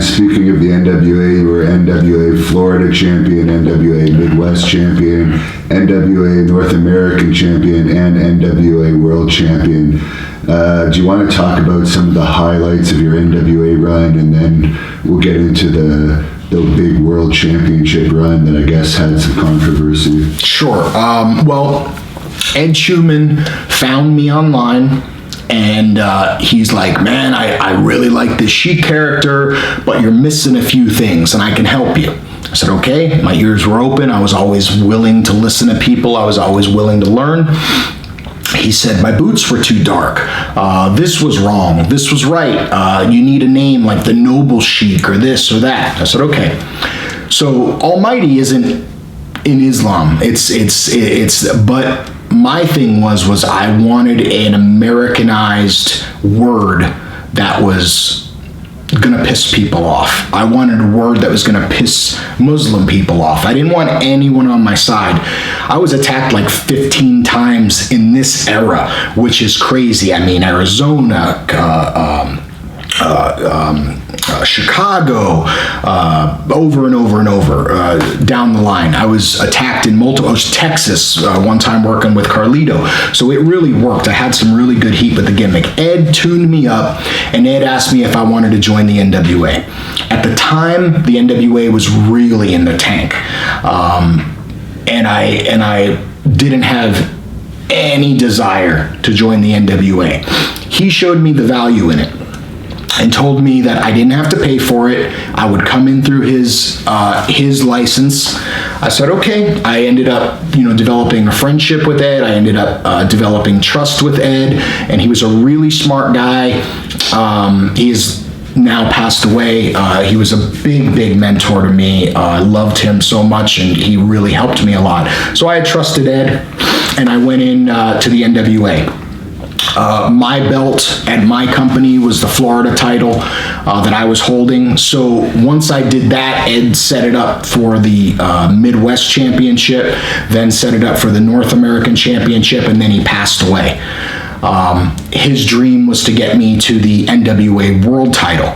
speaking of the NWA, you were NWA Florida champion, NWA Midwest champion, NWA North American champion, and NWA World Champion. Do you want to talk about some of the highlights of your NWA run, and then we'll get into the big World Championship run that I guess had some controversy? Sure. Well, Ed Schumann found me online, and he's like, man, I really like this Sheik character, but you're missing a few things, and I can help you. I said, okay. My ears were open. I was always willing to listen to people. I was always willing to learn. He said, my boots were too dark. This was wrong. This was right. You need a name like the Noble Sheik or this or that. I said, okay. So Almighty isn't in Islam. But my thing was I wanted an Americanized word that was gonna piss people off. I wanted a word that was gonna piss Muslim people off. I didn't want anyone on my side. I was attacked like 15 times in this era, which is crazy. I mean, Arizona, Chicago, over and over and over down the line. I was attacked in multiple, Texas, one time working with Carlito. So it really worked. I had some really good heat with the gimmick. Ed tuned me up, and Ed asked me if I wanted to join the NWA. At the time, the NWA was really in the tank. And I didn't have any desire to join the NWA. He showed me the value in it and told me that I didn't have to pay for it. I would come in through his license. I said, okay. I ended up, developing a friendship with Ed. I ended up developing trust with Ed, and he was a really smart guy. He is now passed away. He was a big mentor to me. I loved him so much, and he really helped me a lot. So I had trusted Ed, and I went in to the NWA. My belt at my company was the Florida title that I was holding. So once I did that, Ed set it up for the Midwest Championship, then set it up for the North American Championship, and then he passed away. His dream was to get me to the NWA World title.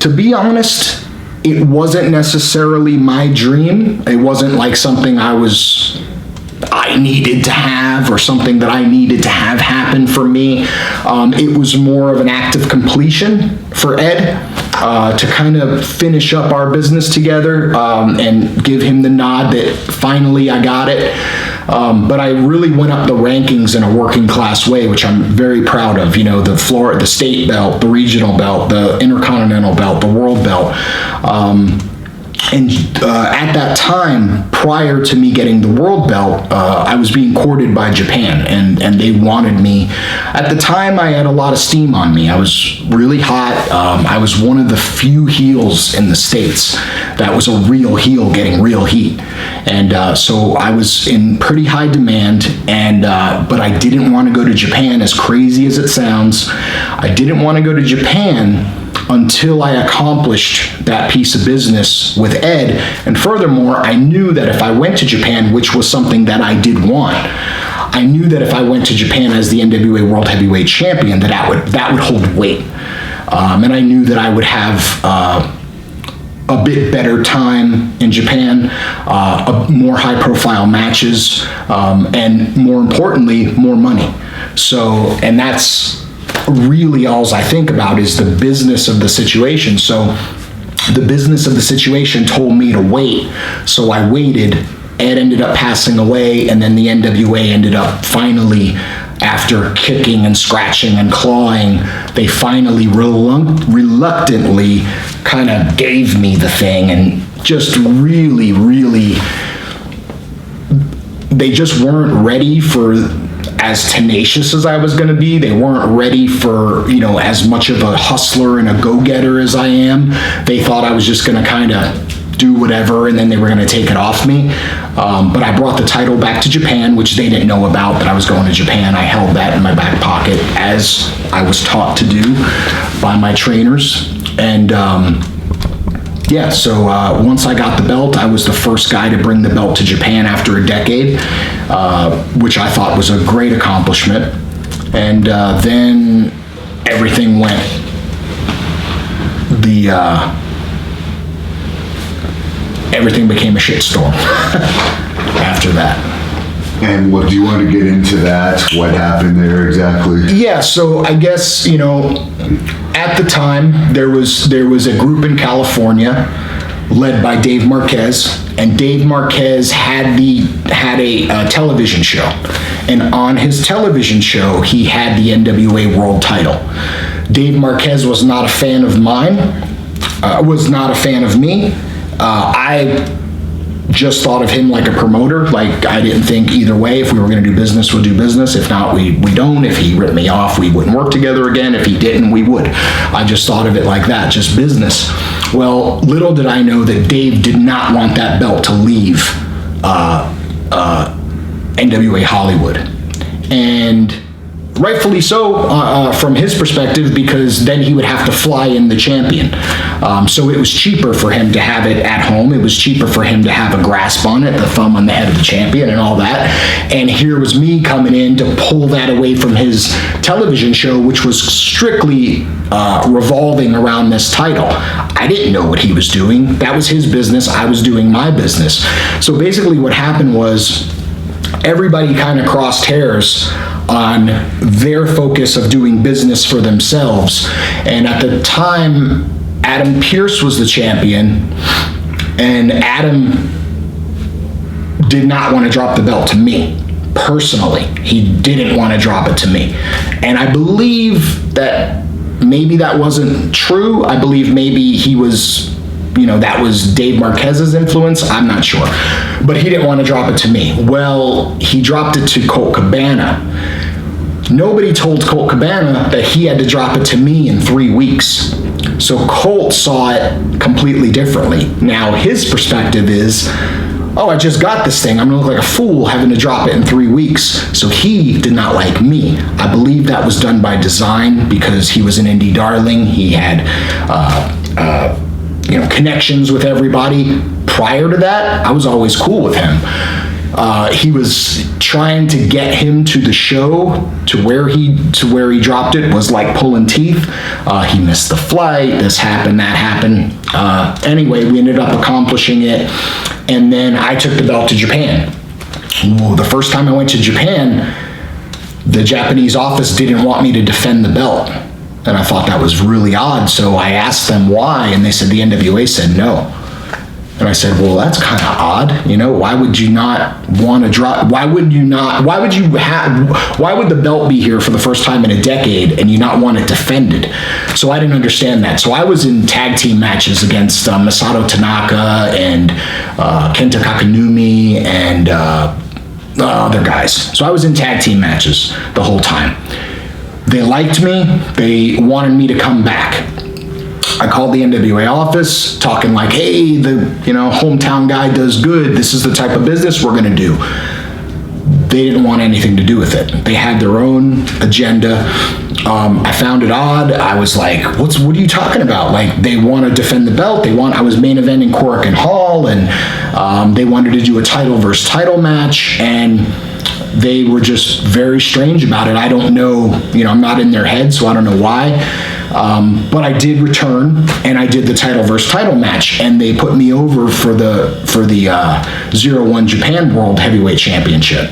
To be honest, it wasn't necessarily my dream. It wasn't like something I needed to have, or something that I needed to have happen for me. It was more of an act of completion for Ed to kind of finish up our business together and give him the nod that finally I got it. But I really went up the rankings in a working class way, which I'm very proud of. The state belt, the regional belt, the intercontinental belt, the world belt. And at that time, prior to me getting the world belt, I was being courted by Japan, and they wanted me. At the time, I had a lot of steam on me. I was really hot. I was one of the few heels in the States that was a real heel getting real heat. And so I was in pretty high demand, but I didn't want to go to Japan, as crazy as it sounds. I didn't want to go to Japan until I accomplished that piece of business with Ed. And furthermore, I knew that if I went to Japan, which was something that I did want, I knew that if I went to Japan as the NWA World Heavyweight Champion, that would hold weight. And I knew that I would have a bit better time in Japan, more high-profile matches, and more importantly, more money. So, and that's really all I think about is the business of the situation. So the business of the situation told me to wait. So I waited. Ed ended up passing away, and then the NWA ended up finally, after kicking and scratching and clawing, they finally reluctantly kind of gave me the thing, and just really, they just weren't ready for as tenacious as I was going to be. They weren't ready for, as much of a hustler and a go-getter as I am. They thought I was just going to kind of do whatever, and then they were going to take it off me. But I brought the title back to Japan, which they didn't know about, that I was going to Japan. I held that in my back pocket, as I was taught to do by my trainers. And so once I got the belt, I was the first guy to bring the belt to Japan after a decade, which I thought was a great accomplishment. And then everything went the everything became a shitstorm after that. And what do you want to get into that? What happened there exactly? Yeah, so I guess, at the time there was a group in California led by Dave Marquez, and Dave Marquez had a television show, and on his television show he had the NWA World title. Dave Marquez was not a fan of mine, was not a fan of me. I just thought of him like a promoter. Like, I didn't think either way, if we were going to do business, we'll do business. If not, we don't. If he ripped me off, we wouldn't work together again. If he didn't, we would. I just thought of it like that, just business. Well, little did I know that Dave did not want that belt to leave NWA Hollywood. And rightfully so, from his perspective, because then he would have to fly in the champion. So it was cheaper for him to have it at home. It was cheaper for him to have a grasp on it, the thumb on the head of the champion and all that. And here was me coming in to pull that away from his television show, which was strictly revolving around this title. I didn't know what he was doing. That was his business. I was doing my business. So basically what happened was everybody kind of crossed hairs on their focus of doing business for themselves. And at the time, Adam Pearce was the champion, and Adam did not want to drop the belt to me. Personally, he didn't want to drop it to me. And I believe that maybe that wasn't true. I believe maybe he was, that was Dave Marquez's influence. I'm not sure. But he didn't want to drop it to me. Well, he dropped it to Colt Cabana. Nobody told Colt Cabana that he had to drop it to me in 3 weeks. So Colt saw it completely differently. Now his perspective is, oh, I just got this thing. I'm gonna look like a fool having to drop it in 3 weeks. So he did not like me. I believe that was done by design because he was an indie darling. He had, connections with everybody. Prior to that, I was always cool with him. He was trying to get him to the show to where he dropped it was like pulling teeth. He missed the flight. This happened, that happened. Anyway, we ended up accomplishing it, and then I took the belt to Japan. Well, the first time I went to Japan, the Japanese office didn't want me to defend the belt, and I thought that was really odd. So I asked them why, and they said the NWA said no. And I said, well, that's kind of odd. Why would you not want to drop? Why would the belt be here for the first time in a decade and you not want it defended? So I didn't understand that. So I was in tag team matches against Masato Tanaka and Kenta Kakanumi and other guys. So I was in tag team matches the whole time. They liked me. They wanted me to come back. I called the NWA office, talking like, hey, the hometown guy does good. This is the type of business we're gonna do. They didn't want anything to do with it. They had their own agenda. I found it odd. I was like, what are you talking about? Like, they want to defend the belt. I was main eventing Korakuen Hall, and they wanted to do a title versus title match, and they were just very strange about it. I don't know, I'm not in their head, so I don't know why. But I did return, and I did the title versus title match, and they put me over for the 0-1 Japan World Heavyweight Championship.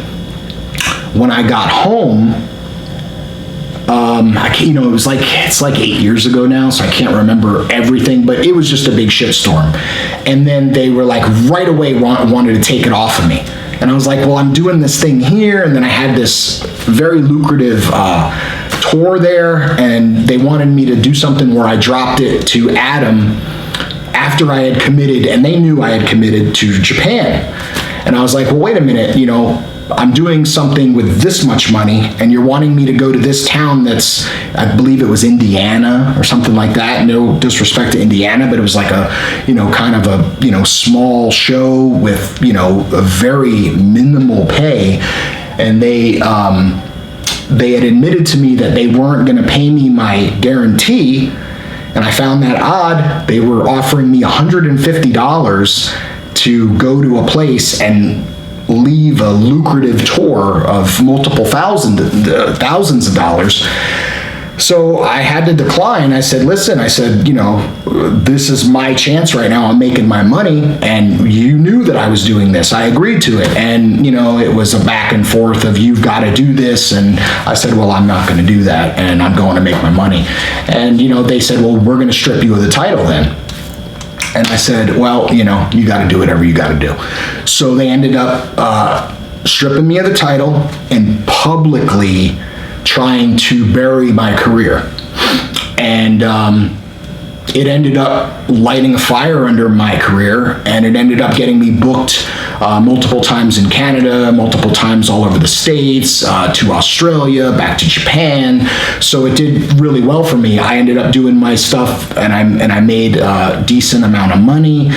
When I got home, it's like 8 years ago now, so I can't remember everything, but it was just a big shitstorm. And then they were like right away wanted to take it off of me. And I was like, well, I'm doing this thing here, and then I had this very lucrative tour there, and they wanted me to do something where I dropped it to Adam after I had committed, and they knew I had committed to Japan. And I was like, well, wait a minute, I'm doing something with this much money, and you're wanting me to go to this town that's, I believe it was Indiana or something like that. No disrespect to Indiana, but it was like a, kind of a, small show with, a very minimal pay. And they had admitted to me that they weren't going to pay me my guarantee, and I found that odd. They were offering me $150 to go to a place and leave a lucrative tour of multiple thousands of dollars. So I had to decline. I said, listen, I said, this is my chance right now. I'm making my money, and you knew that I was doing this. I agreed to it. And, it was a back and forth of, you've got to do this. And I said, well, I'm not going to do that, and I'm going to make my money. And, they said, well, we're going to strip you of the title then. And I said, well, you got to do whatever you got to do. So they ended up stripping me of the title and publicly trying to bury my career. And it ended up lighting a fire under my career, and it ended up getting me booked multiple times in Canada, multiple times all over the States, to Australia, back to Japan. So it did really well for me. I ended up doing my stuff, and I made a decent amount of money.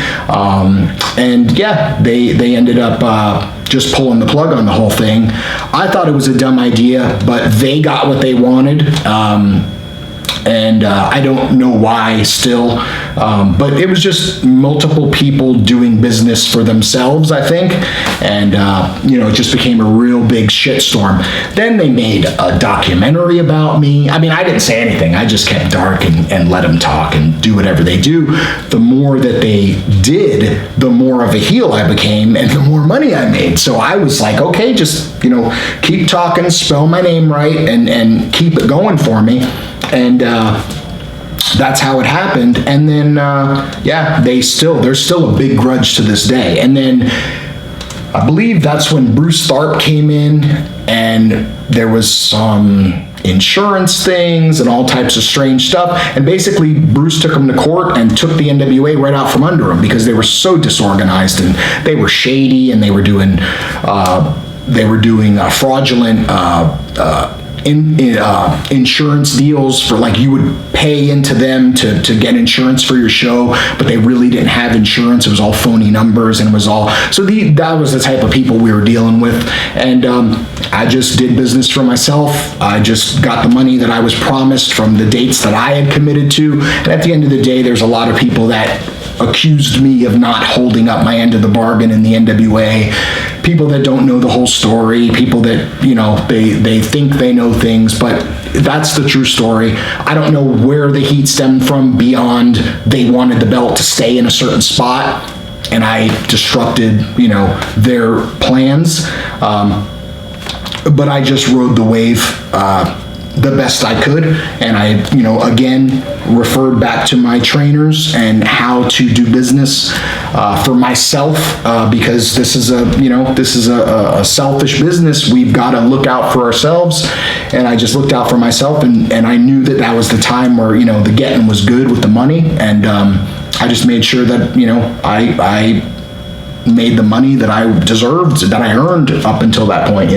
And yeah, they ended up just pulling the plug on the whole thing. I thought it was a dumb idea, but they got what they wanted. And I don't know why still, but it was just multiple people doing business for themselves, I think, and it just became a real big shitstorm. Then they made a documentary about me. I mean, I didn't say anything. I just kept dark and let them talk and do whatever they do. The more that they did, the more of a heel I became, and the more money I made. So I was like, okay, just keep talking, spell my name right, and keep it going for me. And that's how it happened. And then there's still a big grudge to this day. And then I believe that's when Bruce Tharp came in, and there was some insurance things and all types of strange stuff. And basically Bruce took him to court and took the NWA right out from under him, because they were so disorganized, and they were shady, and they were doing fraudulent insurance deals for, like, you would pay into them to get insurance for your show, but they really didn't have insurance. It was all phony numbers, and it was all, so that was the type of people we were dealing with. And I just did business for myself. I just got the money that I was promised from the dates that I had committed to. And at the end of the day, there's a lot of people that accused me of not holding up my end of the bargain in the NWA. People that don't know the whole story, people that, they think they know things, but that's the true story. I don't know where the heat stemmed from beyond they wanted the belt to stay in a certain spot, and I disrupted, their plans. But I just rode the wave the best I could, and I, again, referred back to my trainers and how to do business for myself, because this is a selfish business. We've got to look out for ourselves, and I just looked out for myself, and I knew that was the time where, the getting was good with the money, and I just made sure that, I made the money that I deserved, that I earned up until that point,